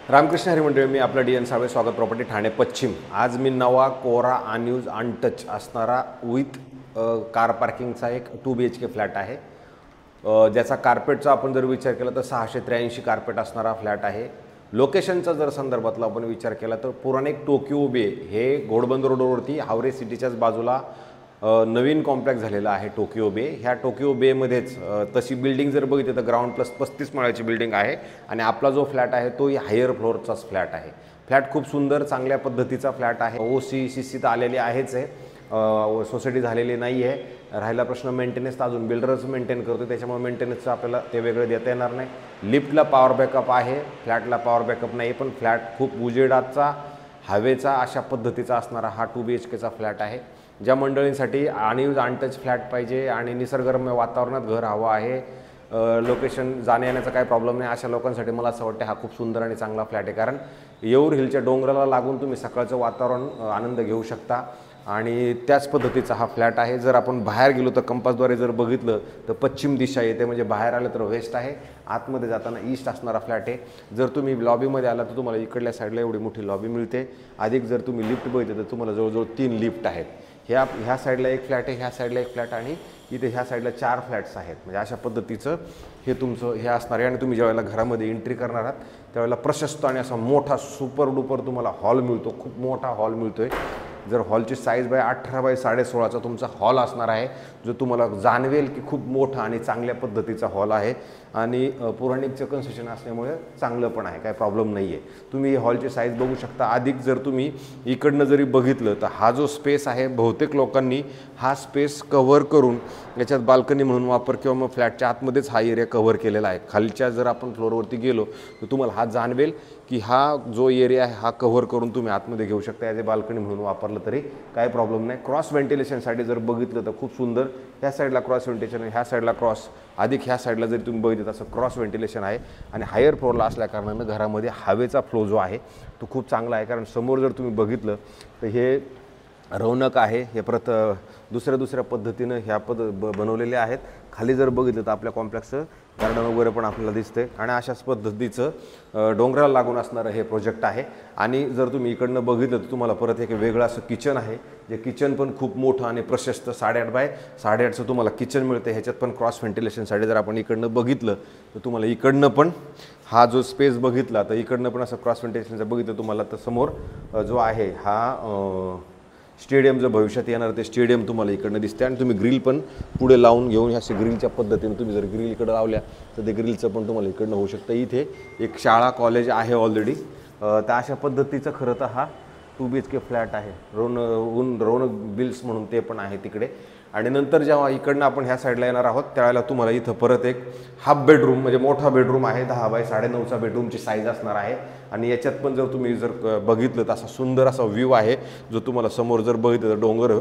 रामकृष्ण हरी मंडळी, मी आपला डी.एन. साळवे, स्वागत प्रॉपर्टी ठाणे पश्चिम। आज मी नवा कोरा अनयूज अनटच असणारा विथ कार पार्किंगचा एक 2 BHK फ्लॅट आहे, ज्याचा कार्पेटचा आपण जर विचार केला तर 683 कार्पेट असणारा फ्लॅट आहे। लोकेशनचा जर संदर्भातला आपण विचार केला तर पुराणिक टोकियो बे हे घोडबंदर रोडवरती हावरे सिटीच्याच बाजूला नवीन कॉम्प्लेक्स झालेला आहे टोकियो बे। ह्या टोकियो बेमध्येच तशी बिल्डिंग जर बघितली तर ग्राउंड प्लस 35 माळ्याची बिल्डिंग आहे आणि आपला जो फ्लॅट आहे तो हायर फ्लोअरचाच फ्लॅट आहे। फ्लॅट खूप सुंदर चांगल्या पद्धतीचा फ्लॅट आहे। OC/CC तर आलेली आहेच आहे, सोसायटी झालेली नाही आहे। राहिला प्रश्न मेंटेनन्स, अजून बिल्डरच मेंटेन करतो, त्याच्यामुळे मेंटेनन्सचं आपल्याला ते वेगळं देता येणार नाही। लिफ्टला पॉवर बॅकअप आहे, फ्लॅटला पॉवर बॅकअप नाही, पण फ्लॅट खूप उजेडाचा हवेचा अशा पद्धतीचा असणारा हा 2 BHKचा फ्लॅट आहे। ज्या मंडळींसाठी अनयूज अनटच फ्लॅट पाहिजे आणि निसर्गरम्य वातावरणात घर हवं आहे, लोकेशन जाण्या येण्याचा काही प्रॉब्लेम नाही, अशा लोकांसाठी मला असं वाटतं हा खूप सुंदर आणि चांगला फ्लॅट आहे। कारण येऊर हिलच्या डोंगराला लागून तुम्ही सकाळचं वातावरण आनंद घेऊ शकता आणि त्याच पद्धतीचा हा फ्लॅट आहे। जर आपण बाहेर गेलो तर कंपासद्वारे जर बघितलं तर पश्चिम दिशा येते, म्हणजे बाहेर आलं तर वेस्ट आहे, आतमध्ये जाताना ईस्ट असणारा फ्लॅट आहे। जर तुम्ही लॉबीमध्ये आला तर तुम्हाला इकडल्या साईडला एवढी मोठी लॉबी मिळते, अधिक जर तुम्ही लिफ्ट बघितलं तर तुम्हाला जवळजवळ 3 लिफ्ट आहेत। ह्या साईडला एक फ्लॅट आहे, ह्या साईडला एक फ्लॅट आणि इथे ह्या साईडला 4 फ्लॅट्स आहेत। म्हणजे अशा पद्धतीचं हे तुमचं हे असणार आहे। आणि तुम्ही ज्यावेळेला घरामध्ये एंट्री करणार आहात त्यावेळेला प्रशस्त आणि असा मोठा सुपर डुपर तुम्हाला हॉल मिळतो, खूप मोठा हॉल मिळतोय। जर हॉलची साईज 18 बाय 16.5चा तुमचा हॉल असणार आहे, जो तुम्हाला जाणवेल की खूप मोठा आणि चांगल्या पद्धतीचा हॉल आहे आणि पुराणिकचं कन्स्ट्रक्शन असल्यामुळे चांगलं पण आहे, काही प्रॉब्लेम नाही आहे। तुम्ही हॉलची साईज बघू शकता। अधिक जर तुम्ही इकडनं जरी बघितलं तर हा जो स्पेस आहे, बहुतेक लोकांनी हा स्पेस कव्हर करून याच्यात बाल्कनी म्हणून वापर किंवा मग फ्लॅटच्या आतमध्येच हा एरिया कव्हर केलेला आहे। खालच्या जर आपण फ्लोअरवरती गेलो तर तुम्हाला हा जाणवेल की हा जो एरिया आहे हा कव्हर करून तुम्ही आतमध्ये घेऊ शकता, ॲज ए बाल्कनी म्हणून वापरलं तरी काही प्रॉब्लेम नाही। क्रॉस व्हेंटिलेशनसाठी जर बघितलं तर खूप सुंदर, ह्या साईडला क्रॉस व्हेंटिलेशन आहे, ह्या साईडला क्रॉस, अधिक ह्या साईडला जरी तुम्ही बघितलं तसं क्रॉस व्हेंटिलेशन आहे। आणि हायर फ्लोअरला असल्याकारणानं घरामध्ये हवेचा फ्लो जो आहे तो खूप चांगला आहे। कारण समोर जर तुम्ही बघितलं तर हे रौनक आहे, हे दुसऱ्या पद्धतीनं ह्या बनवलेले आहेत। खाली जर बघितलं तर आपल्या कॉम्प्लेक्सचं गार्डन वगैरे पण आपल्याला दिसते आणि अशाच पद्धतीचं डोंगराला लागून असणारं हे प्रोजेक्ट आहे। आणि जर तुम्ही इकडनं बघितलं तर तुम्हाला परत एक वेगळं असं किचन आहे, जे किचन पण खूप मोठं आणि प्रशस्त 8.5 बाय 8.5चं तुम्हाला किचन मिळते। ह्याच्यात पण क्रॉस व्हेंटिलेशनसाठी जर आपण इकडनं बघितलं तर तुम्हाला इकडनं पण हा जो स्पेस बघितला तर इकडनं पण असं क्रॉस व्हेंटिलेशनचं बघितलं तुम्हाला तर समोर जो आहे हा स्टेडियम जो भविष्यात येणार ते स्टेडियम तुम्हाला इकडनं दिसते। आणि तुम्ही ग्रिल पण पुढे लावून घेऊन ह्या ग्रिलच्या पद्धतीने तुम्ही जर ग्रिल इकडं लावल्या तर ते ग्रिलचं पण तुम्हाला इकडनं होऊ शकतं। इथे एक शाळा कॉलेज आहे ऑलरेडी, तर अशा पद्धतीचं खरं तर हा 2 BHK फ्लॅट आहे। रौनक बिल्स म्हणून ते पण आहे तिकडे। आणि नंतर जेव्हा इकडनं आपण ह्या साईडला येणार आहोत त्यावेळेला तुम्हाला इथं परत एक हाफ बेडरूम, म्हणजे मोठा बेडरूम आहे, 10 बाय 9.5चा बेडरूमची साईज असणार आहे। आणि याच्यात पण जर तुम्ही जर बघितलं तर असा सुंदर असा व्ह्यू आहे, जो तुम्हाला समोर जर बघितलं तर डोंगर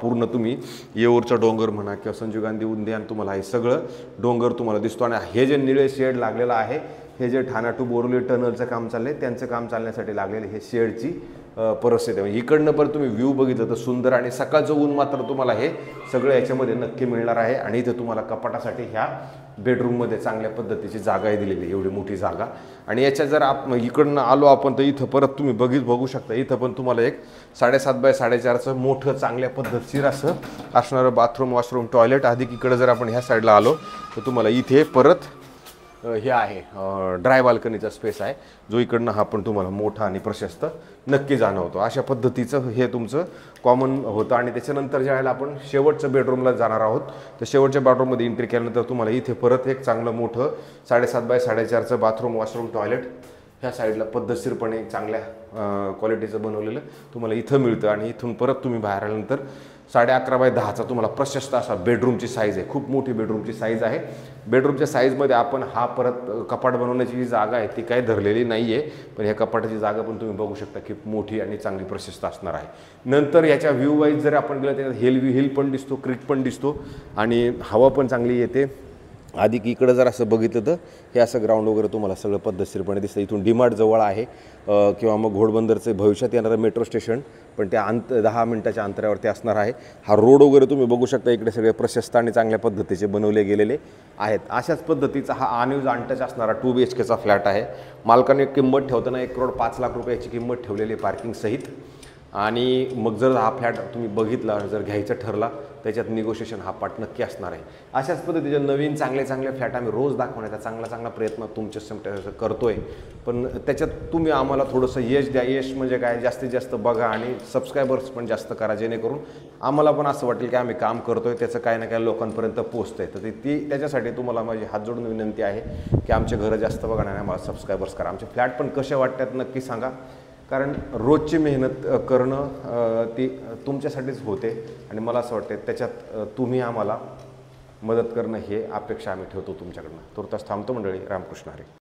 पूर्ण तुम्ही येऊरचा डोंगर म्हणा किंवा संजीव गांधी उद्यान, तुम्हाला हे सगळं डोंगर तुम्हाला दिसतो। आणि हे जे निळे शेड लागलेलं आहे, हे जे ठाणा टू बोरवली टनलचं काम चाललंय त्यांचं काम चालण्यासाठी लागलेलं हे शेडची परिस्थिती आहे। इकडनं पण तुम्ही व्ह्यू बघितलं तर सुंदर, आणि सकाळचं ऊन मात्र तुम्हाला हे सगळं याच्यामध्ये नक्की मिळणार आहे। आणि इथं तुम्हाला कपाटासाठी ह्या बेडरूममध्ये चांगल्या पद्धतीची जागा आहे दिलेली, एवढी मोठी जागा। आणि याच्या जर इकडनं आलो आपण तर इथं परत तुम्ही बघू शकता, इथं पण तुम्हाला एक 7.5 बाय 4.5चं मोठं चांगल्या पद्धतीचं असं असणारं बाथरूम, वॉशरूम, टॉयलेट। अधिक इकडं जर आपण ह्या साईडला आलो तर तुम्हाला इथे परत हे आहे ड्राय बाल्कनीचा स्पेस आहे, जो इकडनं हा पण तुम्हाला मोठा आणि प्रशस्त नक्की जाणवतो। अशा पद्धतीचं हे तुमचं कॉमन होतं। आणि त्याच्यानंतर ज्या वेळेला आपण शेवटच्या बेडरूमला जाणार आहोत तर शेवटच्या बेडरूममध्ये एंट्री केल्यानंतर तुम्हाला इथे परत एक चांगलं मोठं 7.5 बाय 4.5चं बाथरूम, वॉशरूम, टॉयलेट ह्या साईडला पद्धतशीरपणे चांगल्या क्वालिटीचं बनवलेलं तुम्हाला इथं मिळतं। आणि इथून परत तुम्ही बाहेर आल्यानंतर 11.5 बाय 10चा तुम्हाला प्रशस्त असा बेडरूमची साईज आहे, खूप मोठी बेडरूमची साईज आहे। बेडरूमच्या साईजमध्ये आपण हा परत कपाट बनवण्याची जी जागा आहे ती काही धरलेली नाही आहे, पण ह्या कपाटाची जागा पण तुम्ही बघू शकता की मोठी आणि चांगली प्रशस्त असणार आहे। नंतर याच्या व्ह्यू वाईज जर आपण गेलं त्याच्यात हिल पण दिसतो, क्रीक पण दिसतो आणि हवा पण चांगली येते। आधी इकडं जर असं बघितलं तर हे असं ग्राउंड वगैरे तुम्हाला सगळं पद्धतशीरपणे दिसतं. इथून डीमार्ट जवळ आहे किंवा मग घोडबंदरचं भविष्यात येणारं मेट्रो स्टेशन पण त्या 10 मिनिटाच्या अंतरावरती असणार आहे. हा रोड वगैरे तुम्ही बघू शकता, इकडे सगळे प्रशस्त आणि चांगल्या पद्धतीचे बनवले गेलेले आहेत. अशाच पद्धतीचा हा अनयूज अनटच असणारा 2 BHKचा फ्लॅट आहे. मालकाने किंमत ठेवताना 1,05,00,000 रुपयाची किंमत ठेवलेली पार्किंग सहित. आणि मग जर हा फ्लॅट तुम्ही बघितला, जर घ्यायचा ठरला, त्याच्यात निगोशिएशन हा पार्ट नक्की असणार आहे. अशाच पद्धतीचे नवीन चांगले चांगले फ्लॅट आम्ही रोज दाखवण्याचा चांगला प्रयत्न तुमच्या करतोय. पण त्याच्यात तुम्ही आम्हाला थोडंसं यश द्या. यश म्हणजे काय, जास्तीत जास्त बघा आणि सबस्क्रायबर्स पण जास्त करा, जेणेकरून आम्हाला पण असं वाटेल की आम्ही काम करतोय, त्याचं काही ना काही लोकांपर्यंत पोहोचतंय. तर त्याच्यासाठी तुम्हाला माझी हात जोडून विनंती आहे की आमचे घरं जास्त बघा आणि आम्हाला सबस्क्रायबर्स करा. आमचे फ्लॅट पण कसे वाटतात नक्की सांगा, कारण रोजची मेहनत करणं ती तुमच्यासाठीच होते आणि मला असं वाटतं त्याच्यात तुम्ही आम्हाला मदत करणं हे अपेक्षा आम्ही ठेवतो तुमच्याकडनं. तुर्तास थांबतो मंडळी. रामकृष्ण हरी.